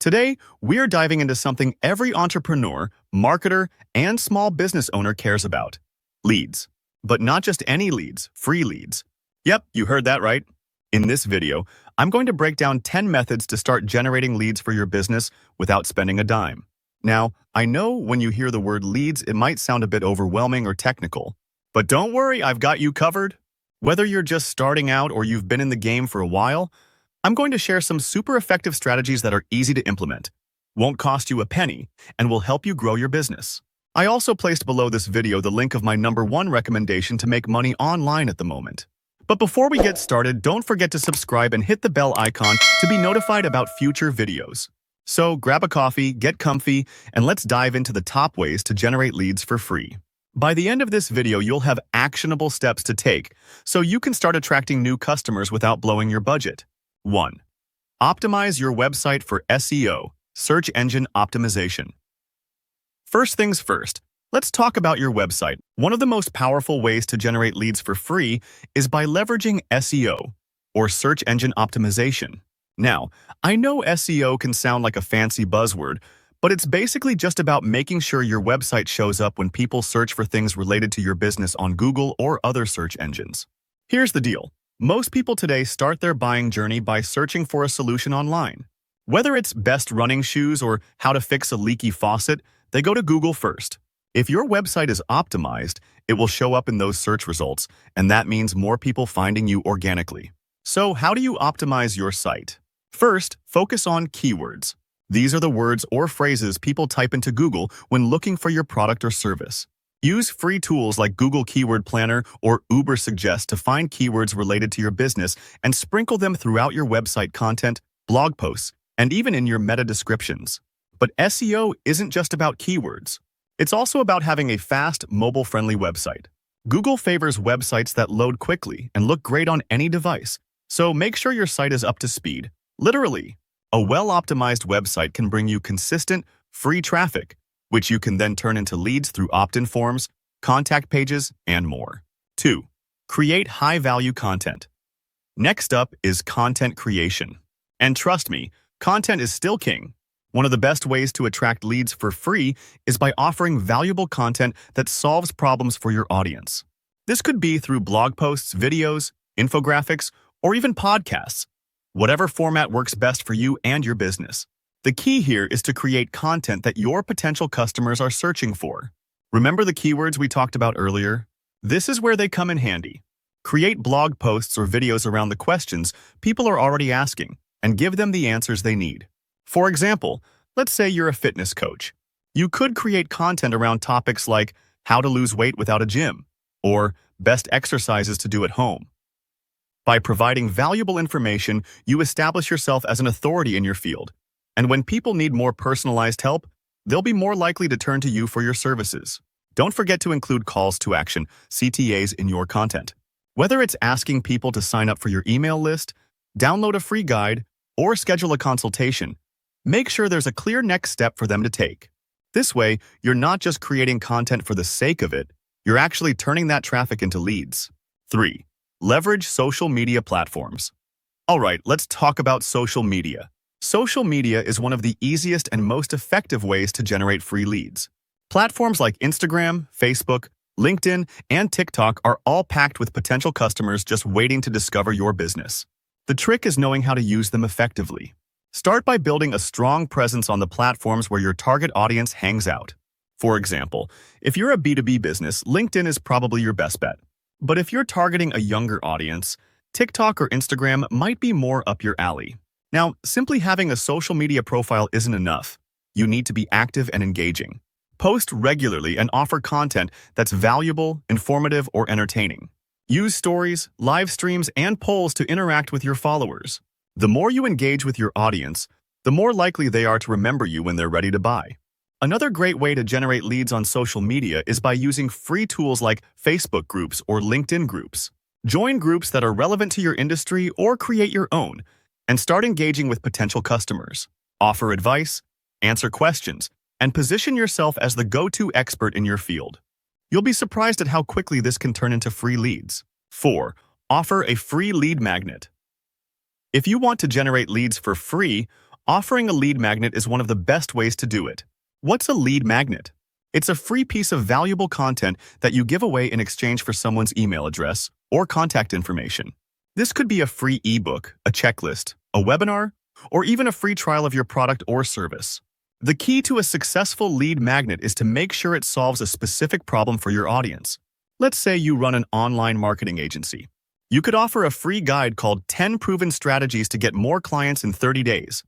Today, we're diving into something every entrepreneur, marketer, and small business owner cares about: leads. But not just any leads, free leads. Yep, you heard that right. In this video, I'm going to break down 10 methods to start generating leads for your business without spending a dime. Now, I know when you hear the word leads, it might sound a bit overwhelming or technical, but don't worry, I've got you covered. Whether you're just starting out or you've been in the game for a while, I'm going to share some super effective strategies that are easy to implement, won't cost you a penny, and will help you grow your business. I also placed below this video the link of my #1 recommendation to make money online at the moment. But before we get started, don't forget to subscribe and hit the bell icon to be notified about future videos. So grab a coffee, get comfy, and let's dive into the top ways to generate leads for free. By the end of this video, you'll have actionable steps to take so you can start attracting new customers without blowing your budget. 1. Optimize your website for SEO, search engine optimization. First things first, let's talk about your website. One of the most powerful ways to generate leads for free is by leveraging SEO, or search engine optimization. Now, I know SEO can sound like a fancy buzzword, but it's basically just about making sure your website shows up when people search for things related to your business on Google or other search engines. Here's the deal. Most people today start their buying journey by searching for a solution online. Whether it's best running shoes or how to fix a leaky faucet, they go to Google first. If your website is optimized, it will show up in those search results, and that means more people finding you organically. So how do you optimize your site? First, focus on keywords. These are the words or phrases people type into Google when looking for your product or service. Use free tools like Google Keyword Planner or Uber Suggest to find keywords related to your business and sprinkle them throughout your website content, blog posts, and even in your meta descriptions. But SEO isn't just about keywords. It's also about having a fast, mobile-friendly website. Google favors websites that load quickly and look great on any device, so make sure your site is up to speed. Literally, a well-optimized website can bring you consistent, free traffic, which you can then turn into leads through opt-in forms, contact pages, and more. 2. Create high-value content. Next up is content creation. And trust me, content is still king. One of the best ways to attract leads for free is by offering valuable content that solves problems for your audience. This could be through blog posts, videos, infographics, or even podcasts. Whatever format works best for you and your business. The key here is to create content that your potential customers are searching for. Remember the keywords we talked about earlier? This is where they come in handy. Create blog posts or videos around the questions people are already asking and give them the answers they need. For example, let's say you're a fitness coach. You could create content around topics like how to lose weight without a gym or best exercises to do at home. By providing valuable information, you establish yourself as an authority in your field. And when people need more personalized help, they'll be more likely to turn to you for your services. Don't forget to include calls to action, CTAs, in your content. Whether it's asking people to sign up for your email list, download a free guide, or schedule a consultation, make sure there's a clear next step for them to take. This way, you're not just creating content for the sake of it, you're actually turning that traffic into leads. 3. Leverage social media platforms. All right, let's talk about social media. Social media is one of the easiest and most effective ways to generate free leads. Platforms like Instagram, Facebook, LinkedIn, and TikTok are all packed with potential customers just waiting to discover your business. The trick is knowing how to use them effectively. Start by building a strong presence on the platforms where your target audience hangs out. For example, if you're a B2B business, LinkedIn is probably your best bet. But if you're targeting a younger audience, TikTok or Instagram might be more up your alley. Now, simply having a social media profile isn't enough. You need to be active and engaging. Post regularly and offer content that's valuable, informative, or entertaining. Use stories, live streams, and polls to interact with your followers. The more you engage with your audience, the more likely they are to remember you when they're ready to buy. Another great way to generate leads on social media is by using free tools like Facebook groups or LinkedIn groups. Join groups that are relevant to your industry or create your own, and start engaging with potential customers. Offer advice, answer questions, and position yourself as the go-to expert in your field. You'll be surprised at how quickly this can turn into free leads. 4. Offer a free lead magnet. If you want to generate leads for free, Offering a lead magnet is one of the best ways to do it. What's a lead magnet? It's a free piece of valuable content that you give away in exchange for someone's email address or contact information. This could be a free ebook, a checklist, a webinar, or even a free trial of your product or service. The key to a successful lead magnet is to make sure it solves a specific problem for your audience. Let's say you run an online marketing agency. You could offer a free guide called 10 Proven Strategies to Get More Clients in 30 Days.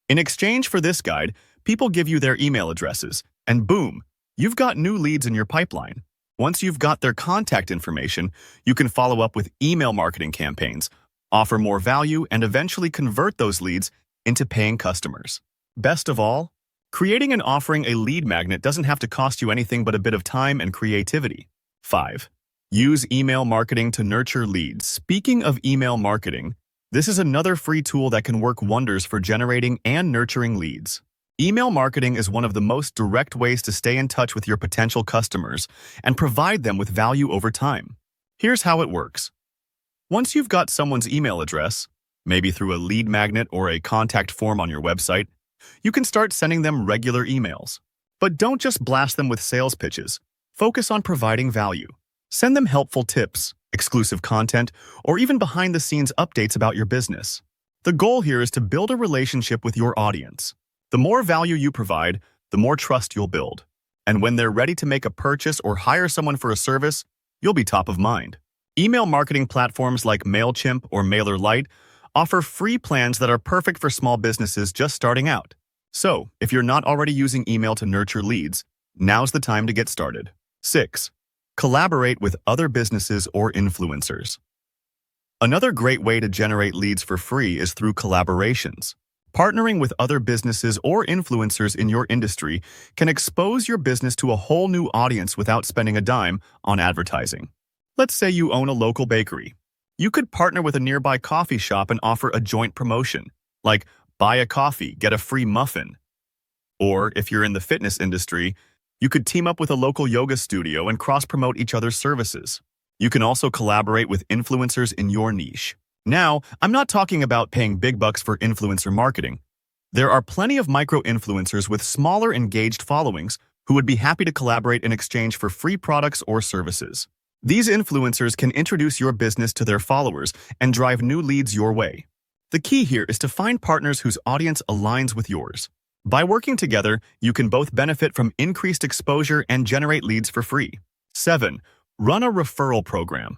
In exchange for this guide, people give you their email addresses, and boom, you've got new leads in your pipeline. Once you've got their contact information, you can follow up with email marketing campaigns, offer more value, and eventually convert those leads into paying customers. Best of all, creating and offering a lead magnet doesn't have to cost you anything but a bit of time and creativity. 5. Use email marketing to nurture leads. Speaking of email marketing, this is another free tool that can work wonders for generating and nurturing leads. Email marketing is one of the most direct ways to stay in touch with your potential customers and provide them with value over time. Here's how it works. Once you've got someone's email address, maybe through a lead magnet or a contact form on your website, you can start sending them regular emails. But don't just blast them with sales pitches. Focus on providing value. Send them helpful tips, exclusive content, or even behind-the-scenes updates about your business. The goal here is to build a relationship with your audience. The more value you provide, the more trust you'll build. And when they're ready to make a purchase or hire someone for a service, you'll be top of mind. Email marketing platforms like MailChimp or MailerLite offer free plans that are perfect for small businesses just starting out. So, if you're not already using email to nurture leads, now's the time to get started. 6. Collaborate with other businesses or influencers. Another great way to generate leads for free is through collaborations. Partnering with other businesses or influencers in your industry can expose your business to a whole new audience without spending a dime on advertising. Let's say you own a local bakery. You could partner with a nearby coffee shop and offer a joint promotion, like buy a coffee, get a free muffin. Or if you're in the fitness industry, you could team up with a local yoga studio and cross-promote each other's services. You can also collaborate with influencers in your niche. Now, I'm not talking about paying big bucks for influencer marketing. There are plenty of micro-influencers with smaller engaged followings who would be happy to collaborate in exchange for free products or services. These influencers can introduce your business to their followers and drive new leads your way. The key here is to find partners whose audience aligns with yours. By working together, you can both benefit from increased exposure and generate leads for free. 7. Run a referral program.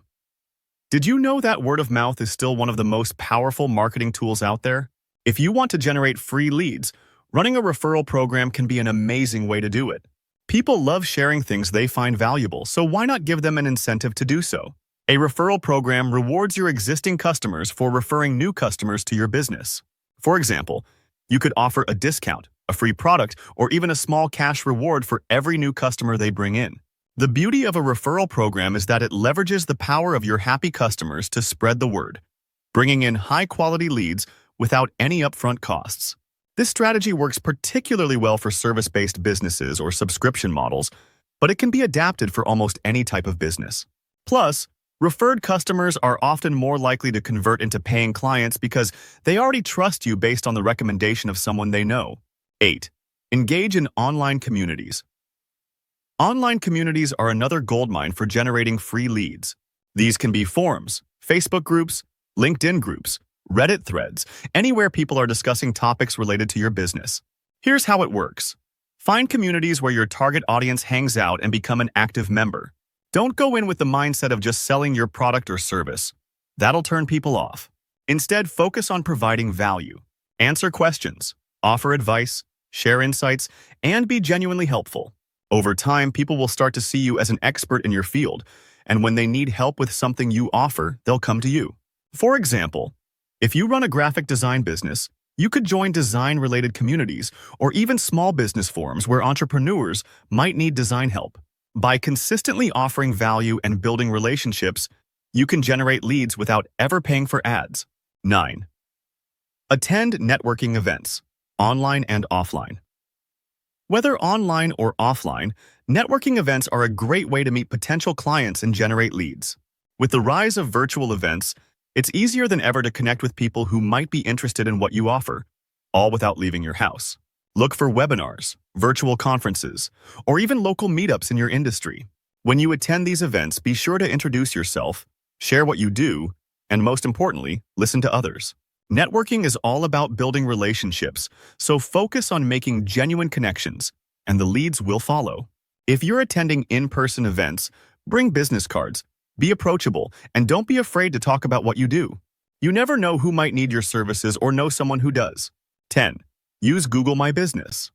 Did you know that word of mouth is still one of the most powerful marketing tools out there? If you want to generate free leads, running a referral program can be an amazing way to do it. People love sharing things they find valuable, so why not give them an incentive to do so? A referral program rewards your existing customers for referring new customers to your business. For example, you could offer a discount, a free product, or even a small cash reward for every new customer they bring in. The beauty of a referral program is that it leverages the power of your happy customers to spread the word, bringing in high-quality leads without any upfront costs. This strategy works particularly well for service-based businesses or subscription models, but it can be adapted for almost any type of business. Plus, referred customers are often more likely to convert into paying clients because they already trust you based on the recommendation of someone they know. 8. Engage in online communities. Online communities are another goldmine for generating free leads. These can be forums, Facebook groups, LinkedIn groups, Reddit threads, anywhere people are discussing topics related to your business. Here's how it works. Find communities where your target audience hangs out and become an active member. Don't go in with the mindset of just selling your product or service. That'll turn people off. Instead, focus on providing value. Answer questions, offer advice, share insights, and be genuinely helpful. Over time, people will start to see you as an expert in your field, and when they need help with something you offer, they'll come to you. For example, if you run a graphic design business, you could join design-related communities or even small business forums where entrepreneurs might need design help. By consistently offering value and building relationships, you can generate leads without ever paying for ads. 9. Attend networking events, online and offline. Whether online or offline, networking events are a great way to meet potential clients and generate leads. With the rise of virtual events, it's easier than ever to connect with people who might be interested in what you offer. all without leaving your house. Look for webinars, virtual conferences, or even local meetups in your industry. When you attend these events, be sure to introduce yourself, share what you do, and most importantly, listen to others. Networking is all about building relationships, so focus on making genuine connections, and the leads will follow. If you're attending in-person events, bring business cards, be approachable, and don't be afraid to talk about what you do. You never know who might need your services or know someone who does. 10. Use Google My Business.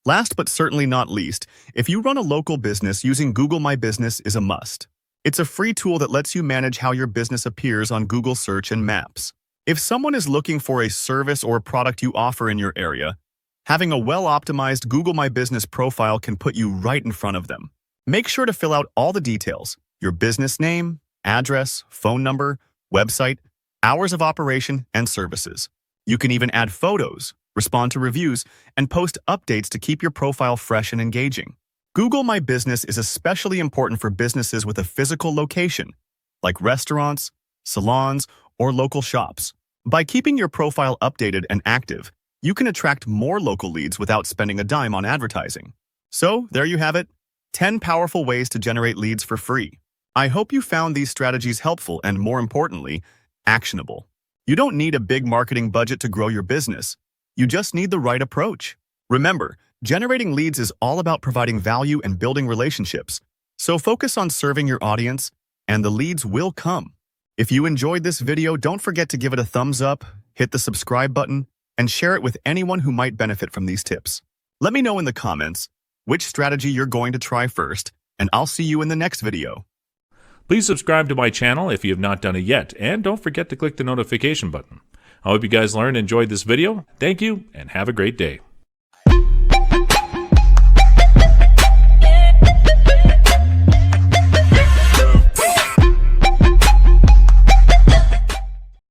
Last but certainly not least, if you run a local business, using Google My Business is a must. It's a free tool that lets you manage how your business appears on Google Search and Maps. If someone is looking for a service or product you offer in your area, having a well-optimized Google My Business profile can put you right in front of them. Make sure to fill out all the details: your business name, address, phone number, website, hours of operation, and services. You can even add photos, respond to reviews, and post updates to keep your profile fresh and engaging. Google My Business is especially important for businesses with a physical location, like restaurants, salons, or local shops. By keeping your profile updated and active, you can attract more local leads without spending a dime on advertising. So, there you have it, 10 powerful ways to generate leads for free. I hope you found these strategies helpful and, more importantly, actionable. You don't need a big marketing budget to grow your business. You just need the right approach. Remember, generating leads is all about providing value and building relationships. So focus on serving your audience, and the leads will come. If you enjoyed this video, don't forget to give it a thumbs up, hit the subscribe button, and share it with anyone who might benefit from these tips. Let me know in the comments which strategy you're going to try first, and I'll see you in the next video. Please subscribe to my channel if you have not done it yet, and don't forget to click the notification button. I hope you guys learned and enjoyed this video. Thank you, and have a great day.